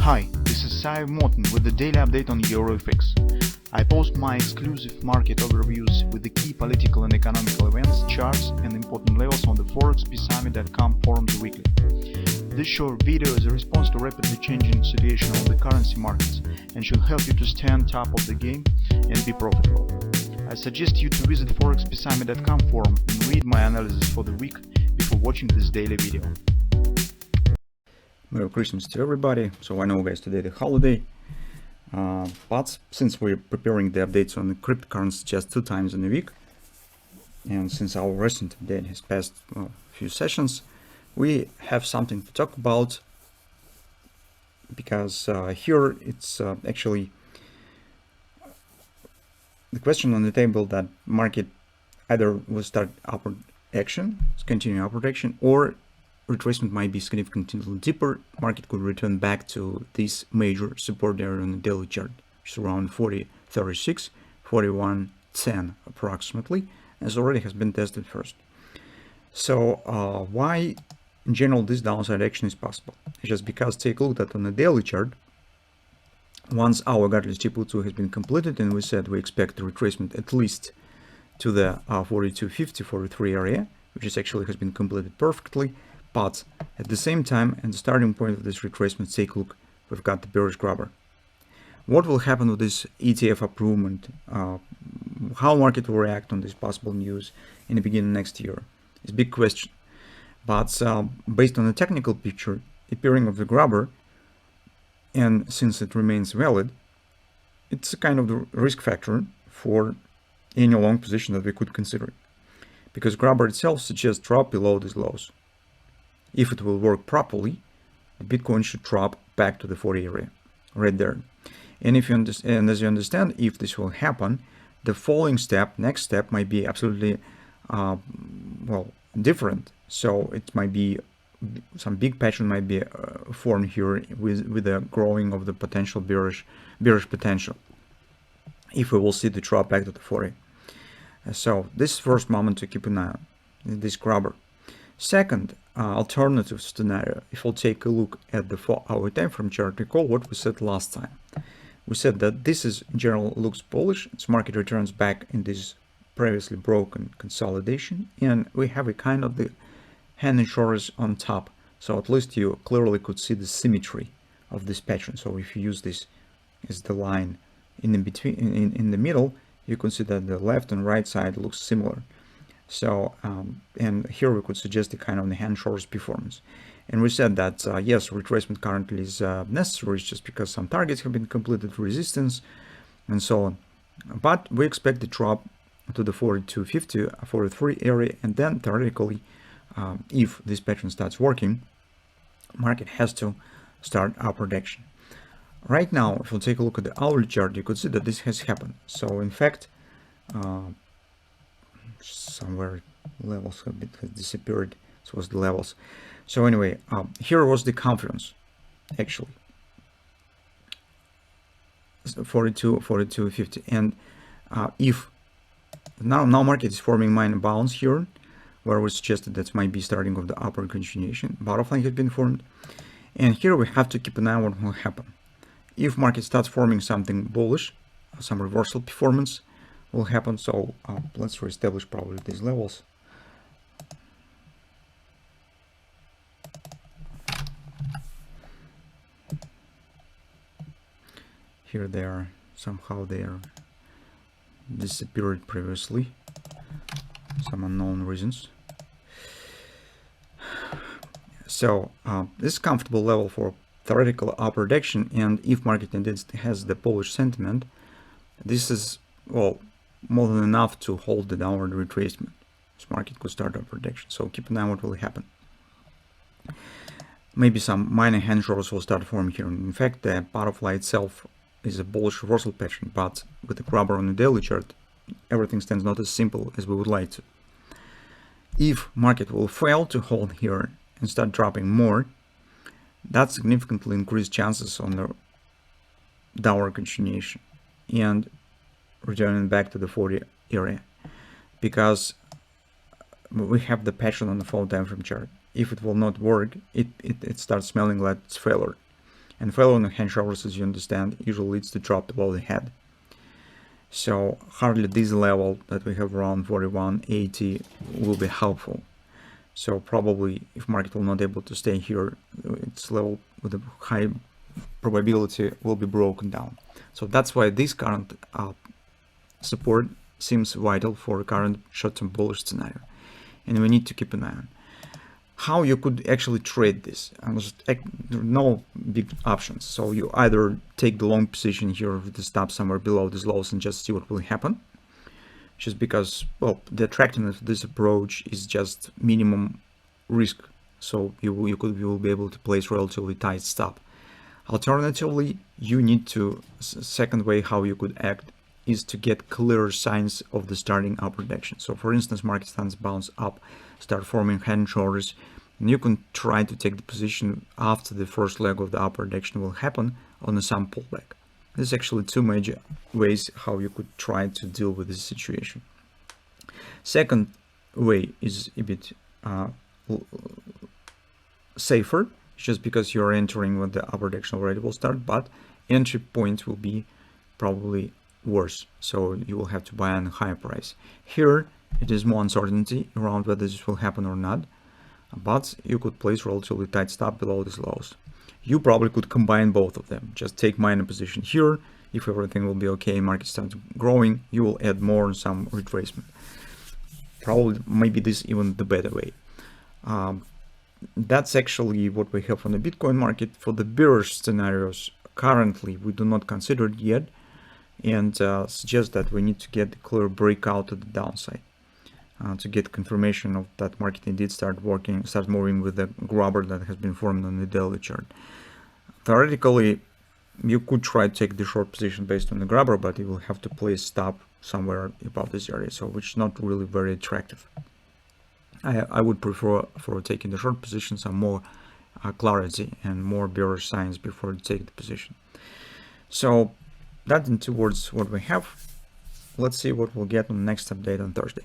Hi, this is Sive Morten with the daily update on EuroFX. I post my exclusive market overviews with the key political and economical events, charts and important levels on the ForexPeaceArmy.com forums weekly. This short video is a response to rapidly changing situation on the currency markets and should help you to stay on top of the game and be profitable. I suggest you to visit ForexPeaceArmy.com forum and read my analysis for the week before watching this daily video. Merry Christmas to everybody. So I know guys today the holiday, but since we're preparing the updates on the cryptocurrency just 2 times in a week, and since our recent update has passed a few sessions, we have something to talk about, because here it's actually the question on the table that market either will start upward action, continue upward action, or retracement might be significantly deeper. Market could return back to this major support area on the daily chart, which is around 40.36, 41.10 approximately, as already has been tested first. So why in general this downside action is possible? It's just because take a look at on the daily chart, once our guideless T2 has been completed, and we said we expect the retracement at least to the 42.50, 43 area, which is actually has been completed perfectly. But at the same time, at the starting point of this retracement, take a look, we've got the bearish grabber. What will happen with this ETF improvement? How market will react on this possible news in the beginning of next year is a big question. But based on the technical picture, appearing of the grabber, and since it remains valid, it's a kind of the risk factor for any long position that we could consider. Because grabber itself suggests drop below these lows. If it will work properly, the Bitcoin should drop back to the 40 area, right there. And if you understand, as you understand, if this will happen, the following step, next step, might be absolutely well, different. So it might be some big pattern might be formed here with the growing of the potential bearish potential. If we will see the drop back to the 40. So this is first moment to keep an eye on this grabber. Second, alternative scenario, if we'll take a look at the 4-hour time frame chart, recall what we said last time. We said that this is in general looks bullish, its market returns back in this previously broken consolidation, and we have a kind of the hand and shoulders on top. So at least you clearly could see the symmetry of this pattern. So if you use this as the line in the between, in the middle, you can see that the left and right side looks similar. So and here we could suggest a kind of the hand shoulders performance, and we said that yes, retracement currently is necessary just because some targets have been completed, resistance and so on, but we expect the drop to the 42.50, 43 area, and then theoretically if this pattern starts working, market has to start upward action. Right now, if we'll take a look at the hourly chart, you could see that this has happened. So in fact, somewhere levels have disappeared. This was the levels. So anyway, here was the confidence actually 42.50, and if now market is forming minor bounce here, where we suggested that might be starting of the upward continuation, butterfly has been formed, and here we have to keep an eye on what will happen. If market starts forming something bullish, some reversal performance will happen. So let's reestablish probably these levels. Here they are, somehow they are disappeared previously, some unknown reasons. So this is comfortable level for theoretical upward action, and if market indeed has the bullish sentiment, this is, well, more than enough to hold the downward retracement. This market could start upward action, so keep an eye on what will happen. Maybe some minor hand shoulders will start forming here. In fact, the butterfly itself is a bullish reversal pattern, but with the grabber on the daily chart, everything stands not as simple as we would like to. If market will fail to hold here and start dropping more, that significantly increased chances on the downward continuation and returning back to the 40 area, because we have the pattern on the 4 time frame chart. If it will not work, it starts smelling like it's failure. And following the hand shoulders, as you understand, usually leads to drop below the head. So hardly this level that we have around 41.80 will be helpful. So probably if market will not able to stay here, its level with a high probability will be broken down. So that's why this current support seems vital for current short-term bullish scenario, and we need to keep an eye on how you could actually trade this. No big options. So you either take the long position here with the stop somewhere below these lows and just see what will happen, just because, well, the attractiveness of this approach is just minimum risk. So you will be able to place relatively tight stop. Alternatively, you need to, second way how you could act is to get clearer signs of the starting upward action. So for instance, market stands bounce up, start forming head and shoulders, and you can try to take the position after the first leg of the upward action will happen on some pullback. There's actually two major ways how you could try to deal with this situation. Second way is a bit safer, just because you're entering when the upward action already will start, but entry point will be probably worse, so you will have to buy on a higher price. Here it is more uncertainty around whether this will happen or not, but you could place relatively tight stop below these lows. You probably could combine both of them. Just take minor position here. If everything will be okay, market starts growing, you will add more on some retracement. Probably maybe this even the better way. That's actually what we have on the Bitcoin market. For the bearish scenarios, currently we do not consider it yet, and suggest that we need to get a clear breakout to the downside to get confirmation of that market indeed start moving with the grabber that has been formed on the daily chart. Theoretically, you could try to take the short position based on the grabber, but you will have to place stop somewhere above this area, so which is not really very attractive. I would prefer for taking the short position some more clarity and more bearish signs before you take the position. So that in two words what we have. Let's see what we'll get on the next update on Thursday.